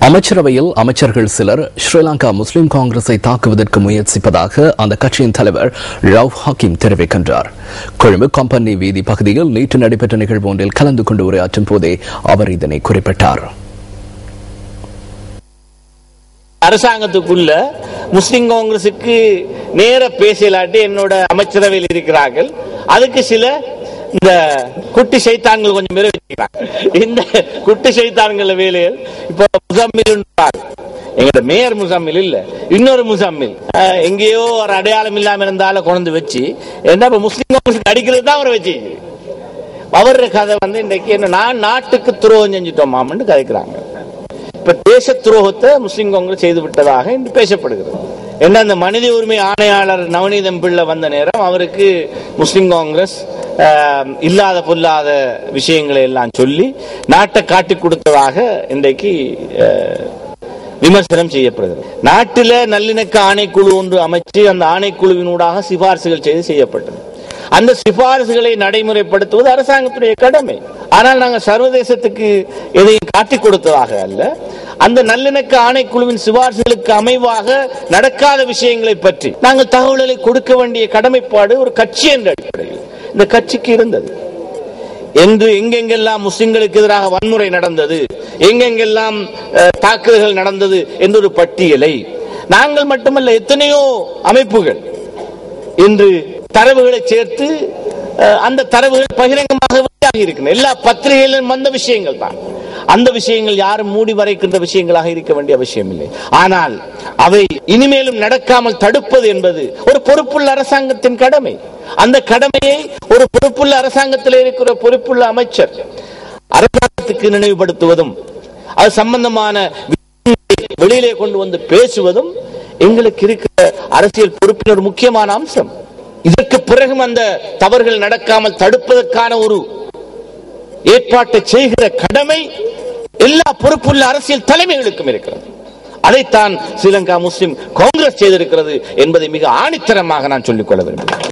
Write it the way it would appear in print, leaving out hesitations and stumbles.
அமைச்சரவையில் அமைச்சர்கள் சிலர் ஸ்ரீலங்கா முஸ்லிம் காங்கிரஸை தாக்குவதற்கு முயற்சிப்பதாக அந்த கட்சியின் தலைவர் ரவுப் ஹக்கீம் தெரிவிக்கின்றார். கொழும்பு கம்பெனி வீதி பகுதியில் நேற்று நடைபெற்ற நிகழ்வு ஒன்றில் கலந்து கொண்டு உரையாற்றும் போதே அவர் இதனை குறிப்பிட்டார். அரசாங்கத்துக்குள்ள முஸ்லிம் காங்கிரசுக்கு நேர பேசலாட்டி என்னோட அமைச்சரவையில் இருக்கிறார்கள். அதுக்கு சில இந்த குட்டி சைத்தான்கள் கொஞ்சம் பேர் வச்சுக்கிறாங்க. இந்த குட்டி சைத்தான்கள் வேலையில் இப்ப முசம்மில் எங்களோட மேயர் முசம்மில் இல்ல, இன்னொரு முசம்மில் எங்கேயோ ஒரு அடையாளம் இல்லாம இருந்தாலும் கொண்டு வச்சு என்ன முஸ்லிம் காங்கிரஸ் அடிக்கிறது தான் அவரை வச்சு அவர கதை இன்றைக்கு என்ன நான் நாட்டுக்கு துரோகம் செஞ்சுட்டோம் மாமன்னு கதைக்கிறாங்க. இப்ப தேச துரோகத்தை முஸ்லிம் காங்கிரஸ் செய்து விட்டதாக இன்று பேசப்படுகிறது. என்ன அந்த மனித உரிமை ஆணையாளர் நவநீதம் பிள்ளை வந்த நேரம் அவருக்கு முஸ்லிம் காங்கிரஸ் இல்லாத பொல்லாத விஷயங்களை எல்லாம் சொல்லி நாட்டை காட்டி கொடுத்ததாக இன்றைக்கு விமர்சனம் செய்யப்படுகிறது. நாட்டில் நல்லிணக்க ஆணைக்குழு ஒன்று அமைச்சு அந்த ஆணைக்குழுவினூடாக சிபாரிசுகள் செய்யப்பட்டது. அந்த சிபாரிசுகளை நடைமுறைப்படுத்துவது அரசாங்கத்துடைய கடமை. ஆனால் நாங்கள் சர்வதேசத்துக்கு எதையும் காட்டிக் கொடுத்ததாக அல்ல, அந்த நல்லிணக்க ஆணைக்குழுவின் சிபாரிசுகளுக்கு அமைவாக நடக்காத விஷயங்களை பற்றி நாங்கள் தகவல்களை கொடுக்க வேண்டிய கடமைப்பாடு ஒரு கட்சி என்ற அடிப்படையில் இந்த கட்சிக்கு இருந்தது. என்று எங்கெங்கெல்லாம் முஸ்லிம்களுக்கு எதிராக வன்முறை நடந்தது, எங்கெங்கெல்லாம் தாக்குதல்கள் நடந்தது என்ற ஒரு பட்டியலை நாங்கள் மட்டுமல்ல எத்தனையோ அமைப்புகள் இன்று தரவுகளை சேர்த்து அந்த தரவுகள் பகிரங்கமாக வெளியாகி இருக்கின்றன. எல்லா பத்திரிகைகளிலும் வந்த விஷயங்கள் தான். அந்த விஷயங்கள் யாரும் மூடி மறைக்கின்ற விஷயங்களாக இருக்க வேண்டிய அவசியம் இல்லை. ஆனால் அவை இனிமேலும் நடக்காமல் தடுப்பது என்பது ஒரு பொறுப்புள்ள அரசாங்கத்தின் கடமை. அந்த கடமையை ஒரு பொறுப்புள்ள அரசாங்கத்தில் இருக்கிற பொறுப்புள்ள அமைச்சர் அரசாங்கத்துக்கு நினைவுபடுத்துவதும் அது சம்பந்தமான வெளியிலே கொண்டு வந்து பேசுவதும் எங்களுக்கு இருக்கிற அரசியல் பொறுப்பின் ஒரு முக்கியமான அம்சம். இதற்கு பிறகும் அந்த தவறுகள் நடக்காமல் தடுப்பதற்கான ஒரு ஏற்பாட்டை செய்கிற கடமை எல்லா பொறுப்புள்ள அரசியல் தலைமைகளுக்கும் இருக்கிறது. அதைத்தான் ஸ்ரீலங்கா முஸ்லிம் காங்கிரஸ் செய்திருக்கிறது என்பதை மிக ஆணித்தரமாக நான் சொல்லிக் கொள்ள விரும்புகிறேன்.